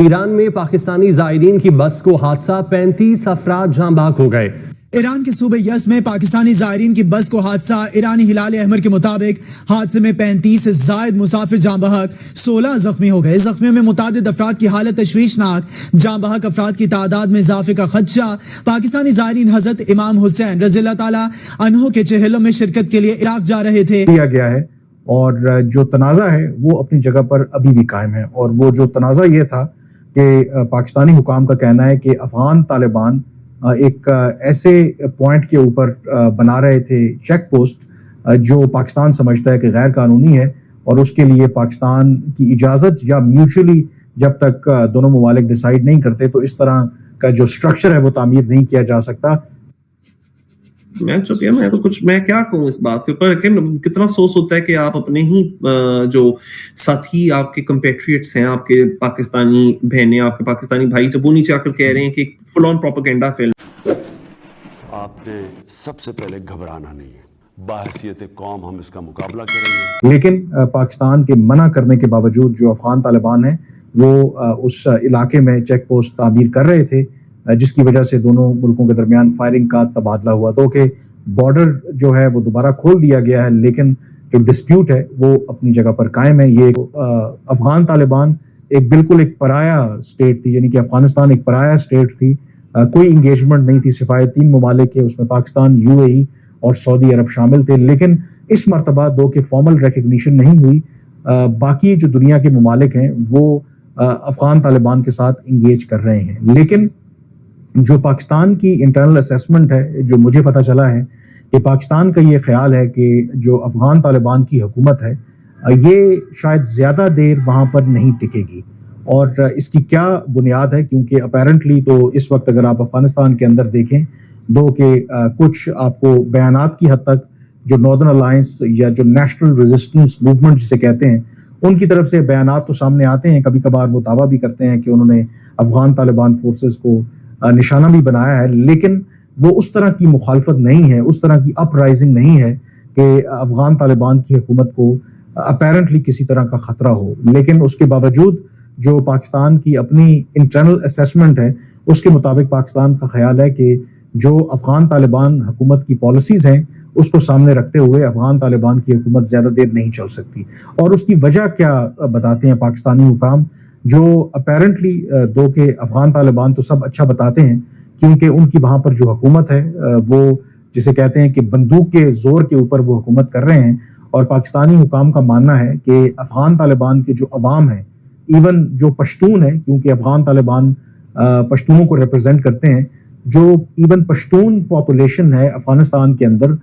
ایران میں پاکستانی زائرین کی بس کو حادثہ، 35 افراد جاں بحق ہو گئے۔ ایران کے صوبے یزد میں پاکستانی زائرین کی بس کو حادثہ، ایرانی ہلال احمر کے مطابق حادثے میں 35 سے زائد مسافر جاں بحق، 16 زخمی ہو گئے۔ زخمیوں میں متعدد افراد کی حالت تشویشناک، جاں بحق افراد کی تعداد میں اضافے کا خدشہ۔ پاکستانی زائرین حضرت امام حسین رضی اللہ تعالیٰ عنہ کے چہلوں میں شرکت کے لیے عراق جا رہے تھے۔ کیا گیا ہے اور جو تنازع ہے وہ اپنی جگہ پر ابھی بھی قائم ہے، اور وہ جو تنازع یہ تھا کہ پاکستانی حکام کا کہنا ہے کہ افغان طالبان ایک ایسے پوائنٹ کے اوپر بنا رہے تھے چیک پوسٹ جو پاکستان سمجھتا ہے کہ غیر قانونی ہے، اور اس کے لیے پاکستان کی اجازت یا میوچولی جب تک دونوں ممالک ڈیسائیڈ نہیں کرتے تو اس طرح کا جو سٹرکچر ہے وہ تعمیر نہیں کیا جا سکتا۔ میں کیا کہوں اس بات کے اوپر، کتنا افسوس ہوتا ہے کہ آپ اپنے ہی جو ساتھی آپ کے کمپیٹریٹس ہیں، آپ کے پاکستانی بہنیں، آپ کے پاکستانی بھائی، جب وہ نیچے آ کر کہہ رہے ہیں کہ فل آن پروپیگنڈا فلم۔ آپ نے سب سے پہلے گھبرانا نہیں ہے، بحیثیت قوم ہم اس کا مقابلہ کریں گے۔ لیکن پاکستان کے منع کرنے کے باوجود جو افغان طالبان ہیں وہ اس علاقے میں چیک پوسٹ تعمیر کر رہے تھے، جس کی وجہ سے دونوں ملکوں کے درمیان فائرنگ کا تبادلہ ہوا، تو کہ بارڈر جو ہے وہ دوبارہ کھول دیا گیا ہے، لیکن جو ڈسپیوٹ ہے وہ اپنی جگہ پر قائم ہے۔ یہ افغان طالبان بالکل ایک پرایا اسٹیٹ تھی، یعنی کہ افغانستان ایک پرایا اسٹیٹ تھی، کوئی انگیجمنٹ نہیں تھی، سوائے 3 ممالک کے، اس میں پاکستان، UAE اور سعودی عرب شامل تھے، لیکن اس مرتبہ دو کہ فارمل ریکگنیشن نہیں ہوئی۔ باقی جو دنیا کے ممالک ہیں وہ افغان طالبان کے ساتھ انگیج کر رہے ہیں، لیکن جو پاکستان کی انٹرنل اسیسمنٹ ہے، جو مجھے پتہ چلا ہے کہ پاکستان کا یہ خیال ہے کہ جو افغان طالبان کی حکومت ہے یہ شاید زیادہ دیر وہاں پر نہیں ٹکے گی، اور اس کی کیا بنیاد ہے، کیونکہ اپیرنٹلی تو اس وقت اگر آپ افغانستان کے اندر دیکھیں دو کہ کچھ آپ کو بیانات کی حد تک جو ناردرن الائنس یا جو نیشنل ریزسٹنس موومنٹ جسے کہتے ہیں ان کی طرف سے بیانات تو سامنے آتے ہیں، کبھی کبھار وہ دعویٰ بھی کرتے ہیں کہ انہوں نے افغان طالبان فورسز کو نشانہ بھی بنایا ہے، لیکن وہ اس طرح کی مخالفت نہیں ہے، اس طرح کی اپ رائزنگ نہیں ہے کہ افغان طالبان کی حکومت کو اپیرنٹلی کسی طرح کا خطرہ ہو۔ لیکن اس کے باوجود جو پاکستان کی اپنی انٹرنل اسیسمنٹ ہے اس کے مطابق پاکستان کا خیال ہے کہ جو افغان طالبان حکومت کی پالیسیز ہیں اس کو سامنے رکھتے ہوئے افغان طالبان کی حکومت زیادہ دیر نہیں چل سکتی۔ اور اس کی وجہ کیا بتاتے ہیں پاکستانی حکام، جو اپیرنٹلی دو کہ افغان طالبان تو سب اچھا بتاتے ہیں، کیونکہ ان کی وہاں پر جو حکومت ہے وہ جسے کہتے ہیں کہ بندوق کے زور کے اوپر وہ حکومت کر رہے ہیں، اور پاکستانی حکام کا ماننا ہے کہ افغان طالبان کے جو عوام ہیں، ایون جو پشتون ہیں، کیونکہ افغان طالبان پشتونوں کو ریپرزینٹ کرتے ہیں، جو ایون پشتون پاپولیشن ہے افغانستان کے اندر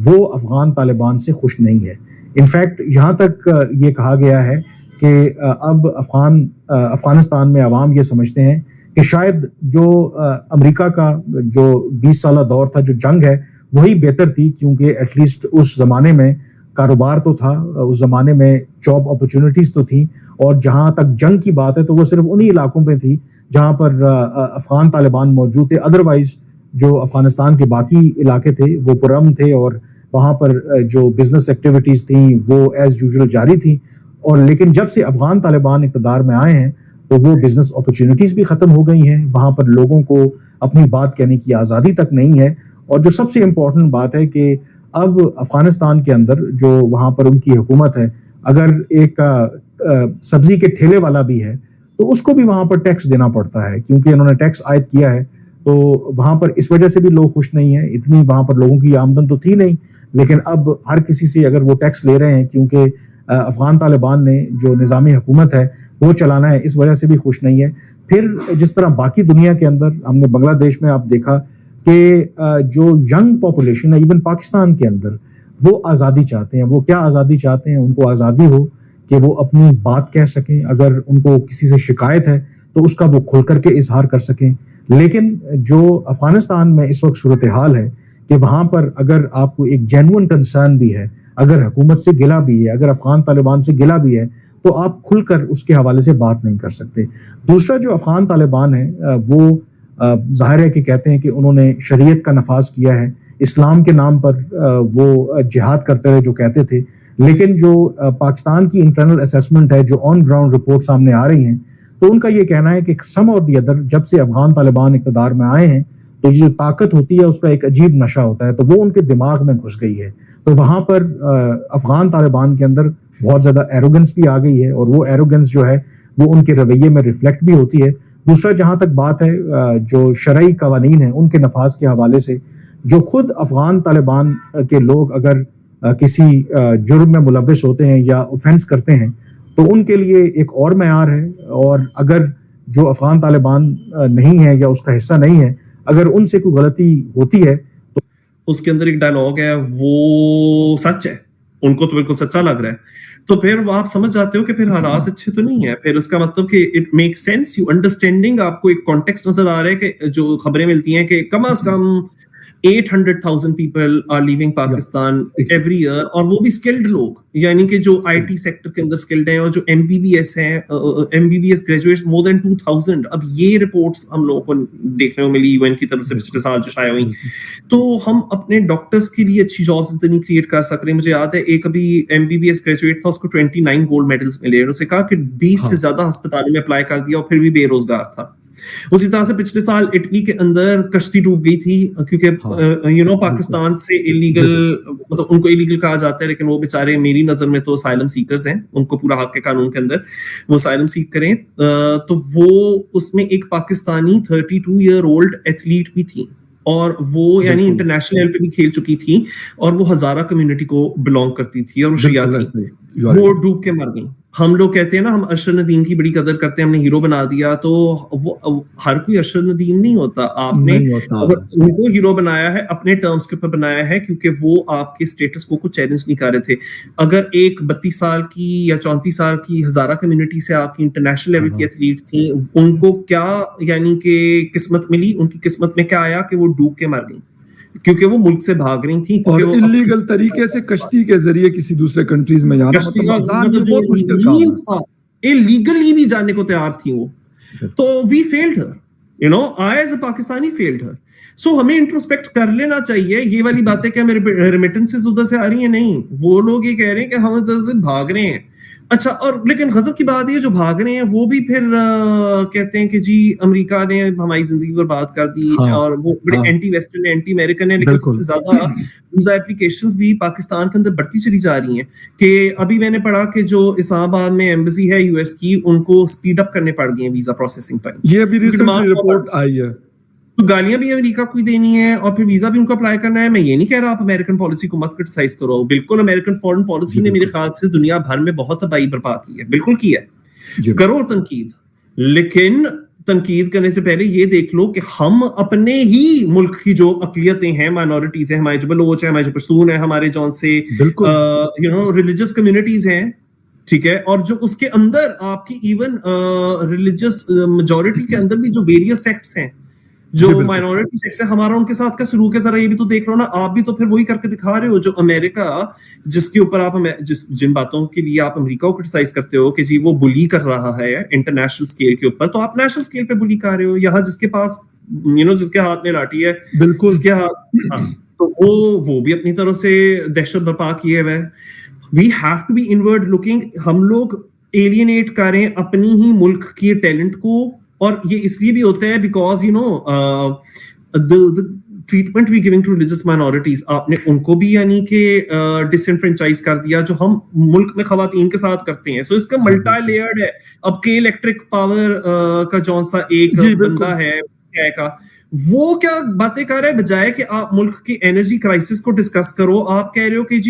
وہ افغان طالبان سے خوش نہیں ہے۔ انفیکٹ یہاں تک یہ کہا گیا ہے کہ اب افغانستان میں عوام یہ سمجھتے ہیں کہ شاید جو امریکہ کا جو 20 سالہ دور تھا، جو جنگ ہے، وہی بہتر تھی، کیونکہ ایٹ لیسٹ اس زمانے میں کاروبار تو تھا، اس زمانے میں جاب اپرچونٹیز تو تھیں، اور جہاں تک جنگ کی بات ہے تو وہ صرف انہی علاقوں میں تھی جہاں پر افغان طالبان موجود تھے۔ ادروائز جو افغانستان کے باقی علاقے تھے وہ پرامن تھے، اور وہاں پر جو بزنس ایکٹیویٹیز تھیں وہ ایز یوزول جاری تھیں، اور لیکن جب سے افغان طالبان اقتدار میں آئے ہیں تو وہ بزنس اپرچونٹیز بھی ختم ہو گئی ہیں، وہاں پر لوگوں کو اپنی بات کہنے کی آزادی تک نہیں ہے، اور جو سب سے امپورٹنٹ بات ہے کہ اب افغانستان کے اندر جو وہاں پر ان کی حکومت ہے، اگر ایک سبزی کے ٹھیلے والا بھی ہے تو اس کو بھی وہاں پر ٹیکس دینا پڑتا ہے، کیونکہ انہوں نے ٹیکس عائد کیا ہے، تو وہاں پر اس وجہ سے بھی لوگ خوش نہیں ہیں، اتنی وہاں پر لوگوں کی آمدن تو تھی نہیں، لیکن اب ہر کسی سے اگر وہ ٹیکس لے رہے ہیں، کیونکہ افغان طالبان نے جو نظامی حکومت ہے وہ چلانا ہے، اس وجہ سے بھی خوش نہیں ہے۔ پھر جس طرح باقی دنیا کے اندر ہم نے بنگلہ دیش میں آپ دیکھا کہ جو ینگ پاپولیشن ہے، ایون پاکستان کے اندر، وہ آزادی چاہتے ہیں۔ وہ کیا آزادی چاہتے ہیں؟ ان کو آزادی ہو کہ وہ اپنی بات کہہ سکیں، اگر ان کو کسی سے شکایت ہے تو اس کا وہ کھل کر کے اظہار کر سکیں۔ لیکن جو افغانستان میں اس وقت صورتحال ہے کہ وہاں پر اگر آپ کو ایک جینوئن کنسرن بھی ہے، اگر حکومت سے گلہ بھی ہے، اگر افغان طالبان سے گلہ بھی ہے، تو آپ کھل کر اس کے حوالے سے بات نہیں کر سکتے۔ دوسرا جو افغان طالبان ہے وہ ظاہر ہے کہ کہتے ہیں کہ انہوں نے شریعت کا نفاذ کیا ہے، اسلام کے نام پر وہ جہاد کرتے رہے جو کہتے تھے، لیکن جو پاکستان کی انٹرنل اسیسمنٹ ہے، جو آن گراؤنڈ رپورٹ سامنے آ رہی ہیں، تو ان کا یہ کہنا ہے کہ سم اور دی ادر جب سے افغان طالبان اقتدار میں آئے ہیں تو یہ جو طاقت ہوتی ہے اس کا ایک عجیب نشہ ہوتا ہے، تو وہ ان کے دماغ میں گھس گئی ہے. تو وہاں پر افغان طالبان کے اندر بہت زیادہ ایروگنس بھی آ گئی ہے، اور وہ ایروگنس جو ہے وہ ان کے رویے میں ریفلیکٹ بھی ہوتی ہے. دوسرا جہاں تک بات ہے جو شرعی قوانین ہیں ان کے نفاذ کے حوالے سے، جو خود افغان طالبان کے لوگ اگر کسی جرم میں ملوث ہوتے ہیں یا اوفینس کرتے ہیں تو ان کے لیے ایک اور معیار ہے، اور اگر جو افغان طالبان نہیں ہے یا اس کا حصہ نہیں ہے، اگر ان سے کوئی غلطی ہوتی ہے تو اس کے اندر ایک ڈائلاگ ہے وہ سچ ہے، ان کو تو بالکل سچا لگ رہا ہے، تو پھر وہ آپ سمجھ جاتے ہو کہ پھر حالات اچھے تو نہیں ہے. پھر اس کا مطلب کہ it make sense, you understanding, آپ کو ایک کانٹیکسٹ نظر آ رہا ہے کہ جو خبریں ملتی ہیں کہ کم از کم 800,000 people are leaving Pakistan every year، اور وہ بھی اسکلڈ لوگ، یعنی کہ جو آئی ٹی سیکٹر کے اندر اسکلڈ ہیں، اور جو MBBS ہیں، MBBS گریجویٹس more than 2,000. اب یہ رپورٹس ہم لوگوں کو دیکھنے کو ملی UN کی طرف سے پچھلے سال جو شائع ہوئی. تو ہم اپنے ڈاکٹرز کے لیے اچھی جابس اتنی کریٹ کر سک رہے ہیں. مجھے یاد ہے ایک ابھی MBBS گریجویٹ تھا، اس کو 29 گولڈ میڈلز ملے، اور اسے کہا کہ 20 سے زیادہ ہسپتالوں میں اپلائی کر دیا اور پھر بھی بے روزگار تھا. اسی طرح سے پچھلے سال اٹلی کے اندر کشتی ڈوب گئی تھی کیونکہ پاکستان سے الیگل، مطلب ان کو الیگل کہا جاتا ہے، لیکن وہ بیچارے میری نظر میں تو اسائلم سیکرز ہیں، ان کو پورا حق ہے قانون کے اندر وہ اسائلم سیک کریں. تو وہ اس میں ایک پاکستانی 32 ایئر اولڈ ایتھلیٹ بھی تھی، اور وہ یعنی انٹرنیشنل لیول پہ بھی کھیل چکی تھی، اور وہ ہزارہ کمیونٹی کو بلانگ کرتی تھی، اور وہ شیعہ تھی، وہ ڈوب کے مر گئی. ہم لوگ کہتے ہیں نا ہم ارشد ندیم کی بڑی قدر کرتے ہیں، ہم نے ہیرو بنا دیا، تو وہ ہر کوئی ارشد ندیم نہیں ہوتا. آپ نے ان کو ہیرو بنایا ہے، اپنے ٹرمز کے اوپر بنایا ہے، کیونکہ وہ آپ کے اسٹیٹس کو کچھ چیلنج نہیں کر رہے تھے. اگر ایک 32 سال کی یا 34 سال کی ہزارہ کمیونٹی سے آپ کی انٹرنیشنل لیول کی ایتھلیٹ تھیں، ان کو کیا یعنی کہ قسمت ملی، ان کی قسمت میں کیا آیا کہ وہ ڈوب کے مر گئی، کیونکہ وہ ملک سے بھاگ رہی تھیں، اور انلیگل طریقے سے کشتی کے ذریعے کسی دوسرے کنٹریز میں جانا، انلیگلی بھی جانے کو تیار تھی وہ. تو we failed her, I as a Pakistani failed her. So ہمیں انٹروسپیکٹ کر لینا چاہیے. یہ والی باتیں کہ ہمیں ریمیٹنسز ادھر سے آ رہی ہیں، نہیں، وہ لوگ یہ کہہ رہے ہیں کہ ہم ادھر سے بھاگ رہے ہیں. اچھا، اور لیکن غضب کی بات یہ جو بھاگ رہے ہیں وہ بھی پھر کہتے ہیں کہ جی امریکہ نے ہماری زندگی برباد کر دی، اور وہ بڑے اینٹی ویسٹرن اینٹی امریکن ہیں. لیکن سب سے زیادہ ویزا اپلیکیشنز بھی پاکستان کے اندر بڑھتی چلی جا رہی ہیں. کہ ابھی میں نے پڑھا کہ جو اسلام آباد میں ایمبیسی ہے US کی، ان کو اسپیڈ اپ کرنے پڑ گئی ہیں ویزا پروسیسنگ ٹائم. یہ بھی ریسنٹلی رپورٹ آئی ہے. تو گالیاں بھی امریکہ کو دینی ہے، اور پھر ویزا بھی ان کو اپلائی کرنا ہے. میں یہ نہیں کہہ رہا آپ امریکن پالیسی کو مت کرٹیسائز کرو، بالکل امریکن فورن پالیسی نے میرے خیال سے دنیا بھر میں بہت تباہی برپا کی ہے، بالکل کی ہے، کرو تنقید، لیکن تنقید کرنے سے پہلے یہ دیکھ لو کہ ہم اپنے ہی ملک کی جو اقلیتیں ہیں، مائنورٹیز ہیں، ہمارے جو بلوچ ہیں، ہمارے جو پشتون ہیں، ہمارے جون سے ریلیجس کمیونٹیز ہیں، ٹھیک ہے، اور جو اس کے اندر آپ کی ایون ریلیجس میجورٹی کے اندر بھی جو ویریس سیکٹس ہیں، جو مائنورٹی سیکٹس ہیں، ہمارا ان کے ساتھ کا سلوک ہے. ذرا یہ بھی تو دیکھ لو نا. آپ بھی تو پھر وہی کر کے دکھا رہے ہو جو امریکہ، جس کے اوپر آپ جن باتوں کے لیے آپ امریکہ کو کرٹیسائز کرتے ہو کہ جی وہ بلی کر رہا ہے انٹرنیشنل اسکیل کے اوپر، تو آپ نیشنل اسکیل پہ بلی کر رہے ہو. یہاں جس کے پاس جس کے ہاتھ میں لاٹھی ہے، بالکل جس کے ہاتھ، تو وہ بھی اپنی طرف سے دہشت برپا کیے ہوئے. We have to be inward looking. ہم لوگ ایلینیٹ کریں اپنی ہی ملک کی ٹیلنٹ کو، اور یہ اس لیے بھی ہوتا ہے because treatment we giving to religious minorities, آپ نے ان کو بھی یعنی کہ ڈس انفرینچائز کر دیا جو ہم ملک میں خواتین کے ساتھ کرتے ہیں. سو اس کا ملٹی لیئرڈ ہے. اب کے الیکٹرک پاور کا جون سا ایک بندہ ہے کا، وہ کیا باتیں کر رہے ہیں، بجائے کہ آپ ملک کی انرجی کرائسس کو ڈسکس کرو، آپ کہہ رہے ہو کہ جی